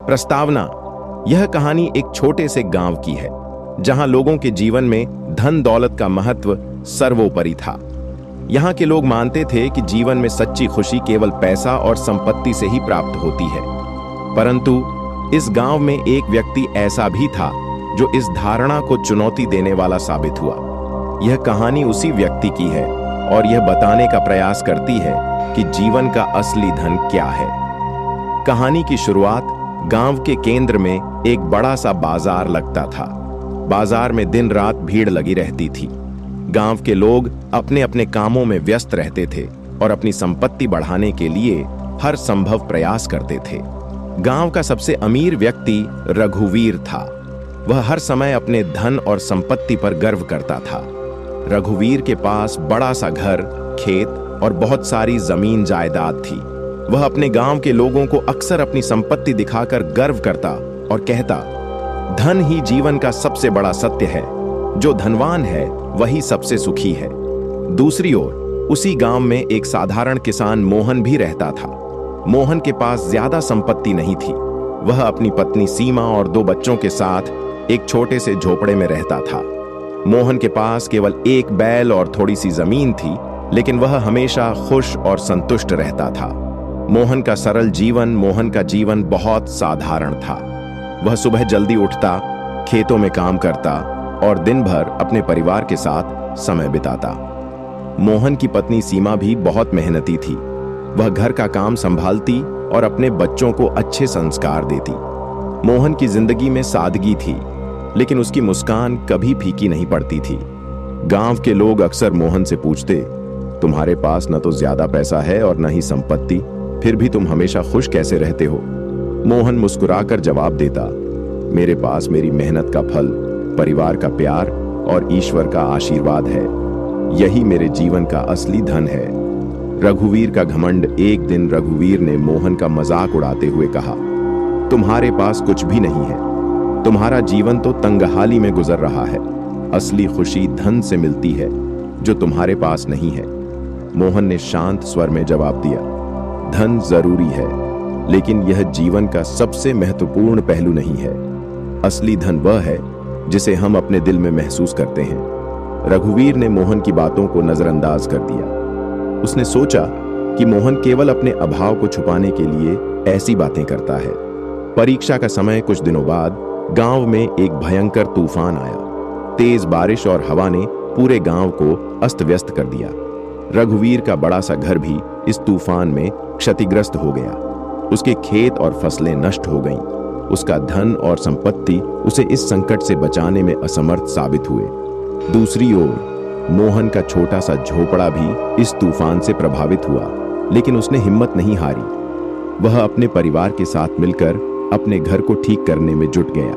प्रस्तावना। यह कहानी एक छोटे से गांव की है जहां लोगों के जीवन में धन दौलत का महत्व सर्वोपरि था। यहाँ के लोग मानते थे कि जीवन में सच्ची खुशी केवल पैसा और संपत्ति से ही प्राप्त होती है। परंतु इस गांव में एक व्यक्ति ऐसा भी था जो इस धारणा को चुनौती देने वाला साबित हुआ। यह कहानी उसी व्यक्ति की है और यह बताने का प्रयास करती है कि जीवन का असली धन क्या है। कहानी की शुरुआत गांव के केंद्र में एक बड़ा सा बाजार लगता था। बाजार में दिन रात भीड़ लगी रहती थी। गांव के लोग अपने अपने कामों में व्यस्त रहते थे और अपनी संपत्ति बढ़ाने के लिए हर संभव प्रयास करते थे। गांव का सबसे अमीर व्यक्ति रघुवीर था। वह हर समय अपने धन और संपत्ति पर गर्व करता था। रघुवीर के पास बड़ा सा घर, खेत और बहुत सारी जमीन जायदाद थी। वह अपने गांव के लोगों को अक्सर अपनी संपत्ति दिखाकर गर्व करता और कहता, धन ही जीवन का सबसे बड़ा सत्य है। जो धनवान है वही सबसे सुखी है। दूसरी ओर उसी गांव में एक साधारण किसान मोहन भी रहता था। मोहन के पास ज्यादा संपत्ति नहीं थी। वह अपनी पत्नी सीमा और 2 बच्चों के साथ एक छोटे से झोपड़े में रहता था। मोहन के पास केवल एक बैल और थोड़ी सी जमीन थी, लेकिन वह हमेशा खुश और संतुष्ट रहता था। मोहन का सरल जीवन, मोहन का जीवन बहुत साधारण था। वह सुबह जल्दी उठता, खेतों में काम करता और दिन भर अपने परिवार के साथ समय बिताता। मोहन की पत्नी सीमा भी बहुत मेहनती थी। वह घर का काम संभालती और अपने बच्चों को अच्छे संस्कार देती। मोहन की जिंदगी में सादगी थी, लेकिन उसकी मुस्कान कभी फीकी नहीं पड़ती थी। गांव के लोग अक्सर मोहन से पूछते, तुम्हारे पास न तो ज्यादा पैसा है और न ही संपत्ति, फिर भी तुम हमेशा खुश कैसे रहते हो? मोहन मुस्कुराकर जवाब देता, मेरे पास मेरी मेहनत का फल, परिवार का प्यार और ईश्वर का आशीर्वाद है। यही मेरे जीवन का असली धन है। रघुवीर का घमंड। एक दिन रघुवीर ने मोहन का मजाक उड़ाते हुए कहा, तुम्हारे पास कुछ भी नहीं है। तुम्हारा जीवन तो तंगहाली में गुजर रहा है। असली खुशी धन से मिलती है जो तुम्हारे पास नहीं है। मोहन ने शांत स्वर में जवाब दिया, धन जरूरी है, लेकिन यह जीवन का सबसे महत्वपूर्ण पहलू नहीं है। असली धन वह है जिसे हम अपने दिल में महसूस करते हैं। रघुवीर ने मोहन की बातों को नजरअंदाज कर दिया। उसने सोचा कि मोहन केवल अपने अभाव को छुपाने के लिए ऐसी बातें करता है। परीक्षा का समय कुछ दिनों बाद गांव में एक भयंकर तूफान आया। तेज बारिश और हवा ने पूरे गांव को अस्त व्यस्त कर दिया। रघुवीर का बड़ा सा घर भी इस तूफान में क्षतिग्रस्त हो गया। उसके खेत और फसलें नष्ट हो गईं। उसका धन और संपत्ति उसे इस संकट से बचाने में असमर्थ साबित हुए। दूसरी ओर मोहन का छोटा सा झोपड़ा भी इस तूफान से प्रभावित हुआ, लेकिन उसने हिम्मत नहीं हारी। वह अपने परिवार के साथ मिलकर अपने घर को ठीक करने में जुट गया।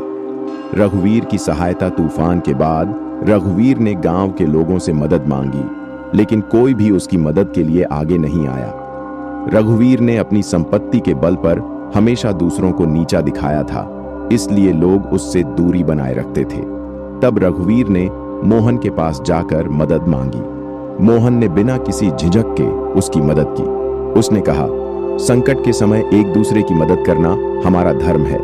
रघुवीर की सहायता। तूफान के बाद रघुवीर ने गांव के लोगों से मदद मांगी, लेकिन कोई भी उसकी मदद के लिए आगे नहीं आया। रघुवीर ने अपनी संपत्ति के बल पर हमेशा दूसरों को नीचा दिखाया था, इसलिए लोग उससे दूरी बनाए रखते थे। तब रघुवीर ने मोहन के पास जाकर मदद मांगी। मोहन ने बिना किसी झिझक के उसकी मदद की। उसने कहा, संकट के समय एक दूसरे की मदद करना हमारा धर्म है।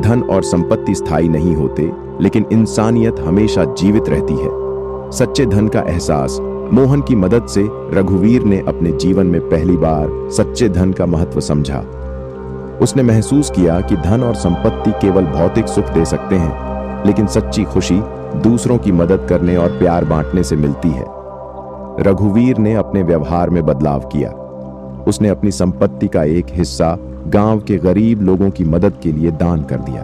धन और संपत्ति स्थायी नहीं होते, लेकिन इंसानियत हमेशा जीवित रहती है। सच्चे धन का एहसास। मोहन की मदद से रघुवीर ने अपने जीवन में पहली बार सच्चे धन का महत्व समझा। उसने महसूस किया कि धन और संपत्ति केवल भौतिक सुख दे सकते हैं, लेकिन सच्ची खुशी दूसरों की मदद करने और प्यार बांटने से मिलती है। रघुवीर ने अपने व्यवहार में बदलाव किया। उसने अपनी संपत्ति का एक हिस्सा गांव के गरीब लोगों की मदद के लिए दान कर दिया।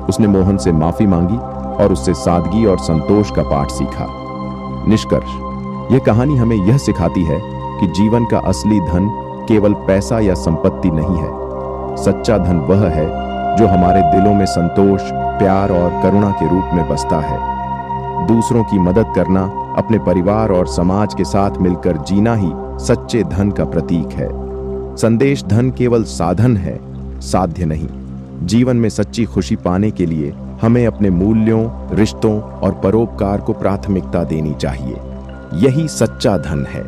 उसने मोहन से माफी मांगी और उससे सादगी और संतोष का पाठ सीखा। निष्कर्ष, यह कहानी हमें यह सिखाती है कि जीवन का असली धन केवल पैसा या संपत्ति नहीं है। सच्चा धन वह है जो हमारे दिलों में संतोष, प्यार और करुणा के रूप में बसता है। दूसरों की मदद करना, अपने परिवार और समाज के साथ मिलकर जीना ही सच्चे धन का प्रतीक है। संदेश, धन केवल साधन है, साध्य नहीं। जीवन में सच्ची खुशी पाने के लिए हमें अपने मूल्यों, रिश्तों और परोपकार को प्राथमिकता देनी चाहिए। यही सच्चा धन है।